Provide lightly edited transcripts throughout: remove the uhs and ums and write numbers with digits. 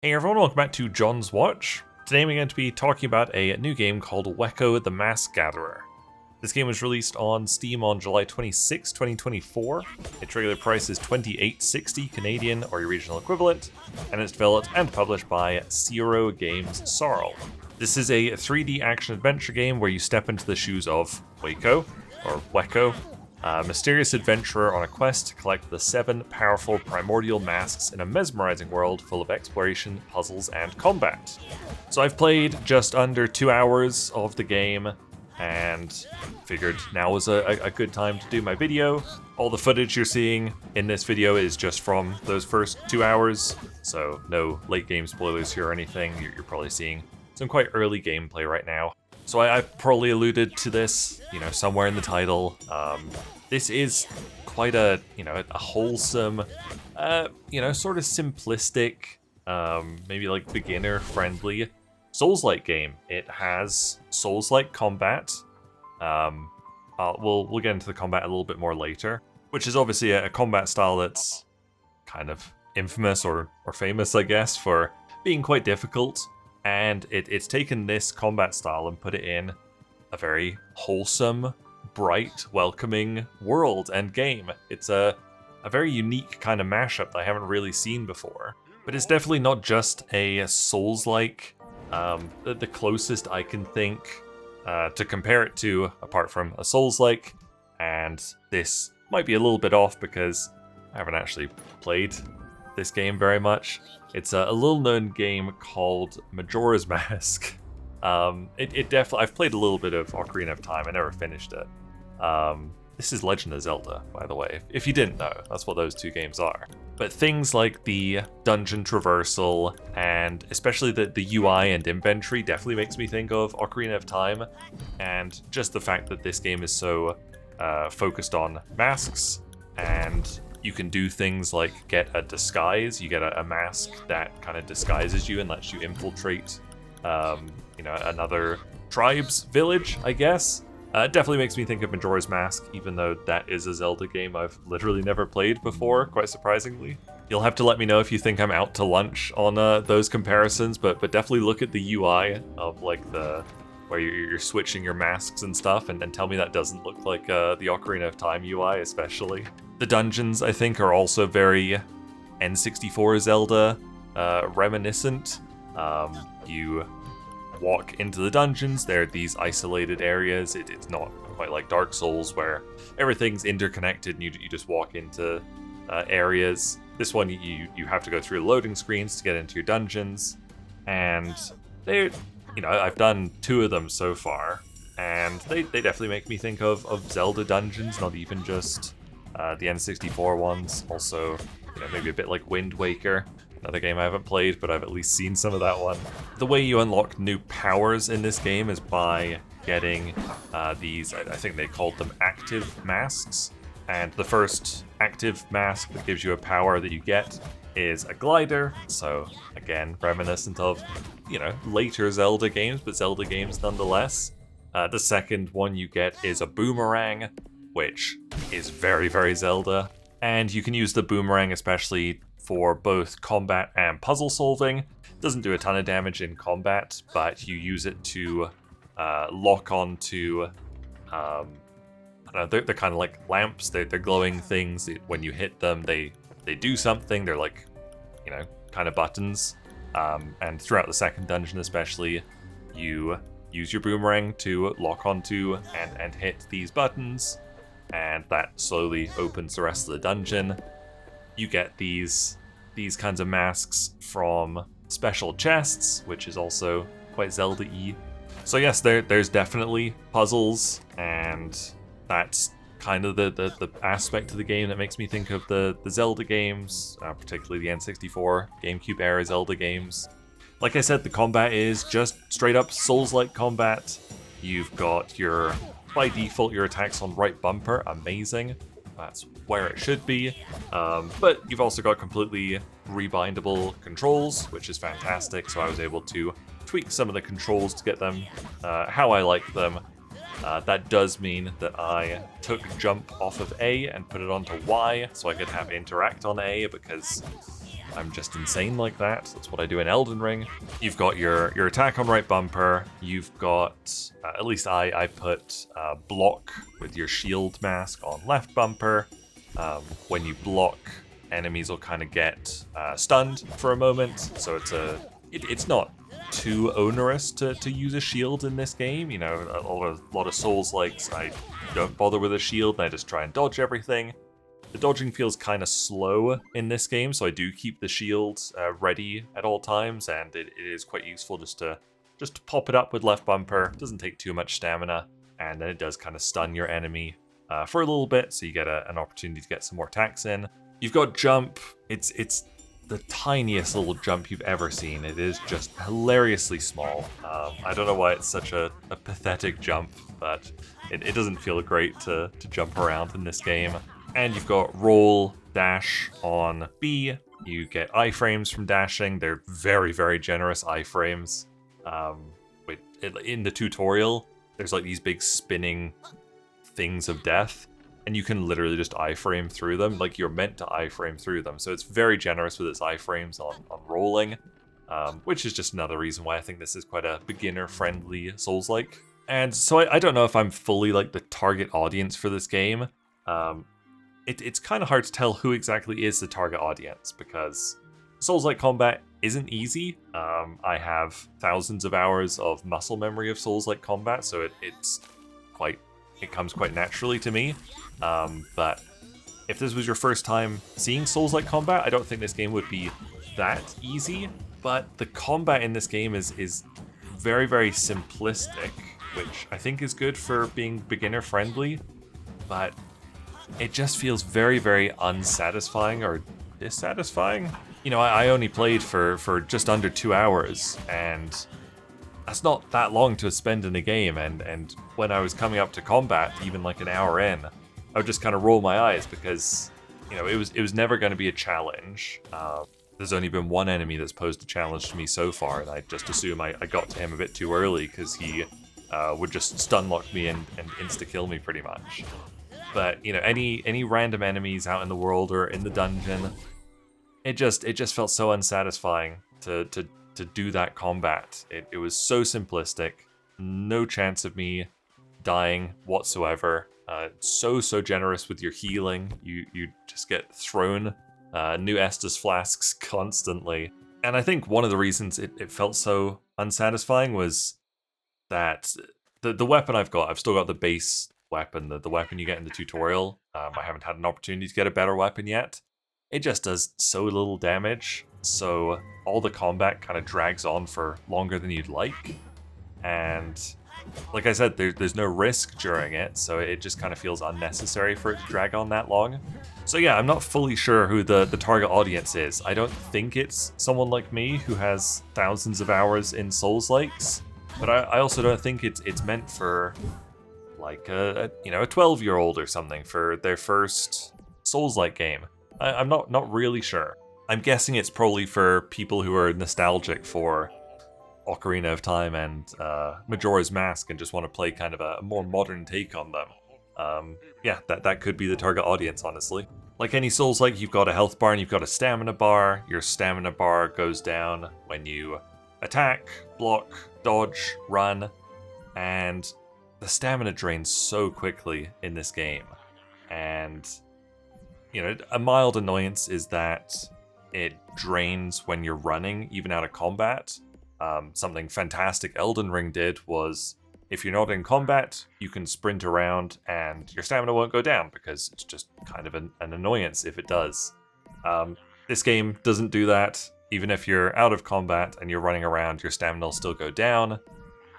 Hey everyone, welcome back to John's Watch. Today we're going to be talking about a new game called Wéko The Mask Gatherer. This game was released on Steam on July 26, 2024. Its regular price is $28.60 Canadian or your regional equivalent, and it's developed and published by Zero Games Sorrel. This is a 3D action-adventure game where you step into the shoes of Wéko, or Weko, a mysterious adventurer on a quest to collect the 7 powerful primordial masks in a mesmerizing world full of exploration, puzzles, and combat. So I've played just under 2 hours of the game, and figured now was a good time to do my video. All the footage you're seeing in this video is just from those first 2 hours, so no late game spoilers here or anything. You're probably seeing some quite early gameplay right now. So I've probably alluded to this, somewhere in the title. This is quite a wholesome, sort of simplistic, maybe like beginner-friendly Souls-like game. It has Souls-like combat. We'll get into the combat a little bit more later, which is obviously a combat style that's kind of infamous or famous, I guess, for being quite difficult. And it's taken this combat style and put it in a very wholesome, bright, welcoming world and game. It's a very unique kind of mashup that I haven't really seen before. But it's definitely not just a Souls-like. The closest I can think to compare it to, apart from a Souls-like, and this might be a little bit off because I haven't actually played this game very much. It's a little-known game called Majora's Mask. It definitely, I've played a little bit of Ocarina of Time. I never finished it. This is Legend of Zelda, by the way. If you didn't know, that's what those two games are. But things like the dungeon traversal and especially the UI and inventory definitely makes me think of Ocarina of Time. And just the fact that this game is so focused on masks, and you can do things like get a disguise. You get a mask that kind of disguises you and lets you infiltrate, another tribe's village, I guess. It definitely makes me think of Majora's Mask, even though that is a Zelda game I've literally never played before, quite surprisingly. You'll have to let me know if you think I'm out to lunch on those comparisons, but definitely look at the UI of where you're switching your masks and stuff, and tell me that doesn't look like the Ocarina of Time UI, especially. The dungeons, I think, are also very N64 Zelda reminiscent. You walk into the dungeons, there are these isolated areas. It's not quite like Dark Souls where everything's interconnected and you just walk into areas. This one, you have to go through loading screens to get into your dungeons, and I've done 2 of them so far, and they definitely make me think of Zelda dungeons, not even just the N64 ones. Also, maybe a bit like Wind Waker, another game I haven't played, but I've at least seen some of that one. The way you unlock new powers in this game is by getting these, I think they called them active masks. And the first active mask that gives you a power that you get is a glider. So again, reminiscent of, later Zelda games, but Zelda games nonetheless. The second one you get is a boomerang, which is very, very Zelda. And you can use the boomerang especially for both combat and puzzle solving. It doesn't do a ton of damage in combat, but you use it to lock onto, they're kind of like lamps. They're glowing things. When you hit them, they do something. They're like, kind of buttons. And throughout the second dungeon especially, you use your boomerang to lock onto and hit these buttons, and that slowly opens the rest of the dungeon. You get these kinds of masks from special chests, which is also quite Zelda-y. So yes, there's definitely puzzles, and that's kind of the aspect of the game that makes me think of the Zelda games, particularly the N64, GameCube era Zelda games. Like I said, the combat is just straight up Souls-like combat. You've got by default, your attacks on right bumper, amazing. That's where it should be. But you've also got completely rebindable controls, which is fantastic. So I was able to tweak some of the controls to get them how I like them. That does mean that I took jump off of A and put it onto Y so I could have interact on A, because I'm just insane like that. That's what I do in Elden Ring. You've got your attack on right bumper. You've got, at least I put block with your shield mask on left bumper. When you block, enemies will kind of get stunned for a moment. So it's not too onerous to use a shield in this game. You know, a lot of Souls-likes, I don't bother with a shield and I just try and dodge everything. The dodging feels kind of slow in this game, so I do keep the shield ready at all times, and it is quite useful just to pop it up with left bumper. It doesn't take too much stamina, and then it does kind of stun your enemy for a little bit, so you get an opportunity to get some more attacks in. You've got jump. It's the tiniest little jump you've ever seen. It is just hilariously small. I don't know why it's such a pathetic jump, but it doesn't feel great to jump around in this game. And you've got roll, dash on B. You get iframes from dashing. They're very, very generous iframes. In the tutorial, there's like these big spinning things of death, and you can literally just iframe through them. Like, you're meant to iframe through them. So it's very generous with its iframes on rolling, which is just another reason why I think this is quite a beginner-friendly Souls-like. And so I don't know if I'm fully like the target audience for this game. It's kind of hard to tell who exactly is the target audience, because Souls-like combat isn't easy. I have thousands of hours of muscle memory of Souls-like combat, so it comes quite naturally to me. But if this was your first time seeing Souls-like combat, I don't think this game would be that easy. But the combat in this game is very, very simplistic, which I think is good for being beginner-friendly, but it just feels very, very unsatisfying or dissatisfying. You know, I only played for just under 2 hours, and that's not that long to spend in a game, and when I was coming up to combat, even like an hour in, I would just kind of roll my eyes because, you know, it was never going to be a challenge. There's only been one enemy that's posed a challenge to me so far, and I just assume I got to him a bit too early because he would just stun lock me and insta-kill me pretty much. But, you know, any random enemies out in the world or in the dungeon, it just felt so unsatisfying to do that combat. It was so simplistic, no chance of me dying whatsoever. So generous with your healing. You just get thrown new Estus flasks constantly. And I think one of the reasons it felt so unsatisfying was that the weapon I've still got the base weapon, the weapon you get in the tutorial. I haven't had an opportunity to get a better weapon yet. It just does so little damage, so all the combat kind of drags on for longer than you'd like. And like I said, there's no risk during it, so it just kind of feels unnecessary for it to drag on that long. So yeah, I'm not fully sure who the target audience is. I don't think it's someone like me who has thousands of hours in Souls-likes, but I also don't think it's meant for like a 12-year-old or something for their first Souls-like game. I'm not really sure. I'm guessing it's probably for people who are nostalgic for Ocarina of Time and Majora's Mask and just want to play kind of a more modern take on them. Yeah, that could be the target audience, honestly. Like any Souls-like, you've got a health bar and you've got a stamina bar. Your stamina bar goes down when you attack, block, dodge, run, and the stamina drains so quickly in this game. And, you know, a mild annoyance is that it drains when you're running, even out of combat. Something fantastic Elden Ring did was, if you're not in combat, you can sprint around and your stamina won't go down because it's just kind of an annoyance if it does. This game doesn't do that. Even if you're out of combat and you're running around, your stamina will still go down,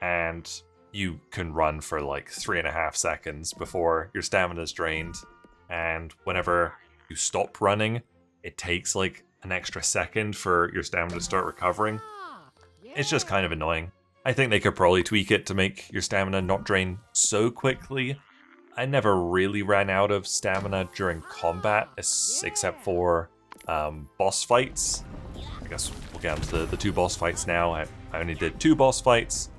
and you can run for like 3.5 seconds before your stamina is drained. And whenever you stop running, it takes like an extra second for your stamina to start recovering. It's just kind of annoying. I think they could probably tweak it to make your stamina not drain so quickly. I never really ran out of stamina during combat, except for boss fights. I guess we'll get into the 2 boss fights now. I only did 2 boss fights.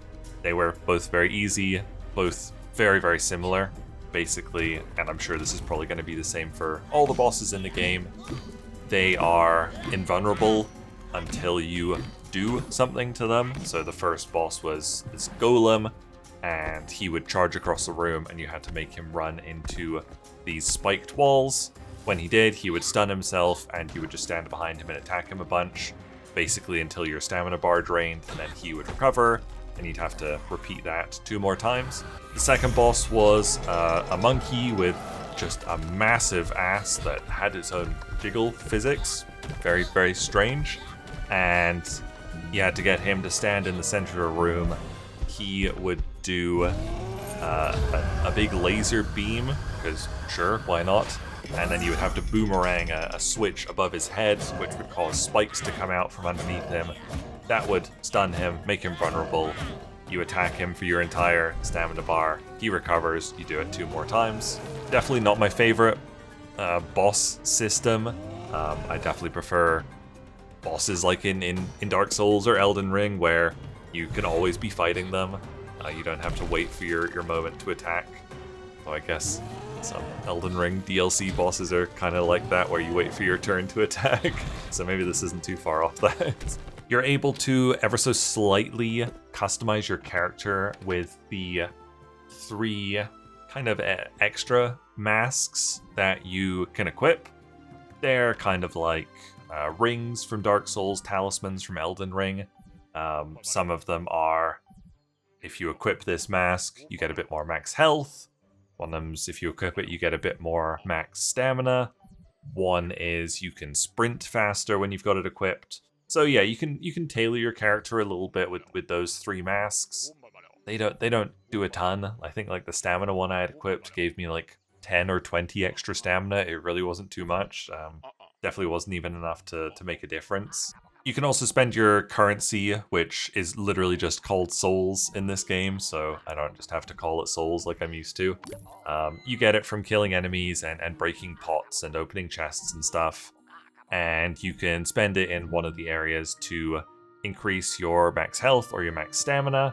They were both very easy, both very, very similar, basically, and I'm sure this is probably going to be the same for all the bosses in the game. they are invulnerable until you do something to them. So the first boss was this golem, and he would charge across the room and you had to make him run into these spiked walls. When he did, he would stun himself and you would just stand behind him and attack him a bunch, basically until your stamina bar drained, and then he would recover, and you'd have to repeat that 2 more times. The second boss was a monkey with just a massive ass that had its own jiggle physics. Very, very strange. And you had to get him to stand in the center of the room. He would do a big laser beam, because sure, why not? And then you would have to boomerang a switch above his head, which would cause spikes to come out from underneath him. That would stun him, make him vulnerable. You attack him for your entire stamina bar. He recovers, you do it 2 more times. Definitely not my favorite boss system. I definitely prefer bosses like in Dark Souls or Elden Ring, where you can always be fighting them. You don't have to wait for your moment to attack. So I guess some Elden Ring DLC bosses are kind of like that, where you wait for your turn to attack. So maybe this isn't too far off that. You're able to ever so slightly customize your character with the 3 kind of extra masks that you can equip. They're kind of like rings from Dark Souls, talismans from Elden Ring. Some of them are, if you equip this mask, you get a bit more max health. One of them's, if you equip it, you get a bit more max stamina. One is you can sprint faster when you've got it equipped. So yeah, you can tailor your character a little bit with those 3 masks. They don't do a ton. I think like the stamina one I had equipped gave me like 10 or 20 extra stamina. It really wasn't too much. Definitely wasn't even enough to make a difference. You can also spend your currency, which is literally just called souls in this game, so I don't just have to call it souls like I'm used to. You get it from killing enemies and breaking pots and opening chests and stuff, and you can spend it in one of the areas to increase your max health or your max stamina.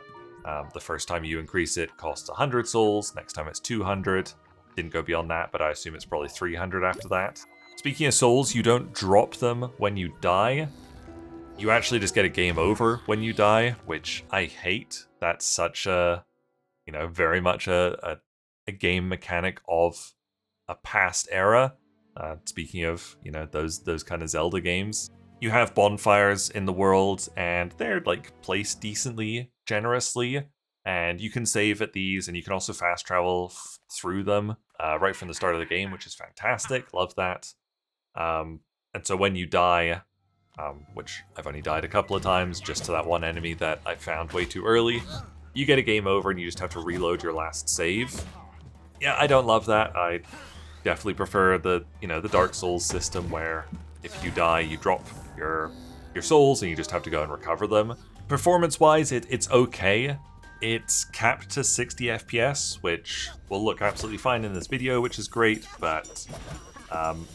The first time you increase it costs 100 souls, next time it's 200. Didn't go beyond that, but I assume it's probably 300 after that. Speaking of souls, you don't drop them when you die. You actually just get a game over when you die, which I hate. That's such a, very much a game mechanic of a past era. Speaking of, those kind of Zelda games. You have bonfires in the world, and they're like placed decently, generously, and you can save at these, and you can also fast travel through them right from the start of the game, which is fantastic. Love that. And so when you die, which I've only died a couple of times, just to that one enemy that I found way too early, you get a game over and you just have to reload your last save. Yeah, I don't love that. I definitely prefer the Dark Souls system, where if you die, you drop your souls and you just have to go and recover them. Performance-wise, it's okay. It's capped to 60 FPS, which will look absolutely fine in this video, which is great, but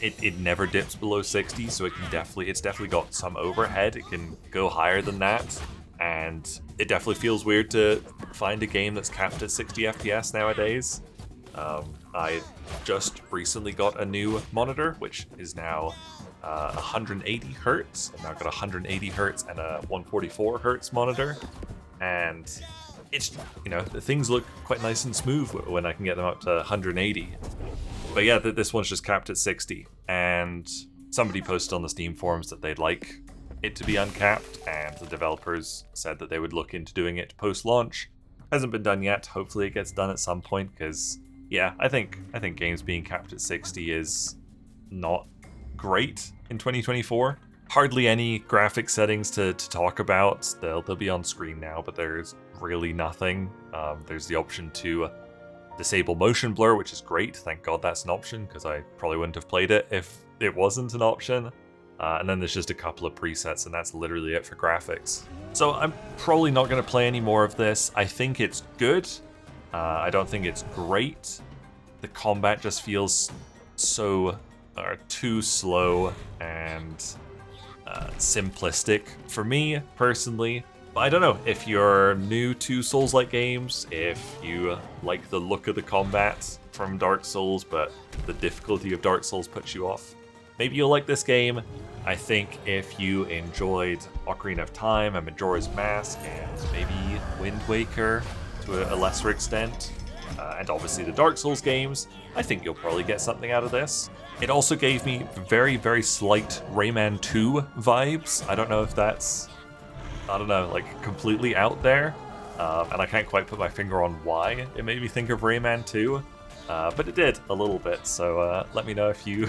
it never dips below 60, so it's definitely got some overhead. It can go higher than that, and it definitely feels weird to find a game that's capped at 60 FPS nowadays. I just recently got a new monitor, which is now 180 hertz. I've now got a 180 hertz and a 144 hertz monitor, and it's, things look quite nice and smooth when I can get them up to 180. But yeah, this one's just capped at 60, and somebody posted on the Steam forums that they'd like it to be uncapped, and the developers said that they would look into doing it post-launch. Hasn't been done yet. Hopefully it gets done at some point, because yeah, I think games being capped at 60 is not great in 2024. Hardly any graphic settings to talk about. They'll be on screen now, but there's really nothing. There's the option to disable motion blur, which is great. Thank God that's an option, because I probably wouldn't have played it if it wasn't an option. And then there's just a couple of presets, and that's literally it for graphics. So I'm probably not going to play any more of this. I think it's good. I don't think it's great. The combat just feels too slow and simplistic for me, personally. But I don't know, if you're new to Souls-like games, if you like the look of the combat from Dark Souls, but the difficulty of Dark Souls puts you off, maybe you'll like this game. I think if you enjoyed Ocarina of Time and Majora's Mask and maybe Wind Waker to a lesser extent, and obviously the Dark Souls games, I think you'll probably get something out of this. It also gave me very, very slight Rayman 2 vibes. I don't know if that's, I don't know, like completely out there, and I can't quite put my finger on why it made me think of Rayman 2, but it did a little bit, so let me know if you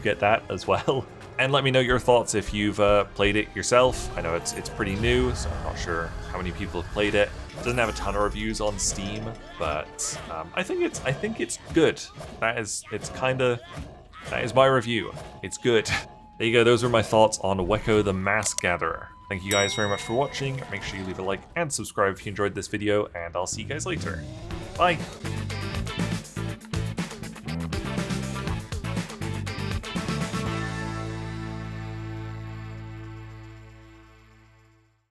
get that as well. And let me know your thoughts if you've played it yourself. I know it's pretty new, so I'm not sure how many people have played it. It doesn't have a ton of reviews on Steam, but I think it's good. That is my review. It's good. There you go. Those are my thoughts on Wéko The Mask Gatherer. Thank you guys very much for watching. Make sure you leave a like and subscribe if you enjoyed this video, and I'll see you guys later. Bye.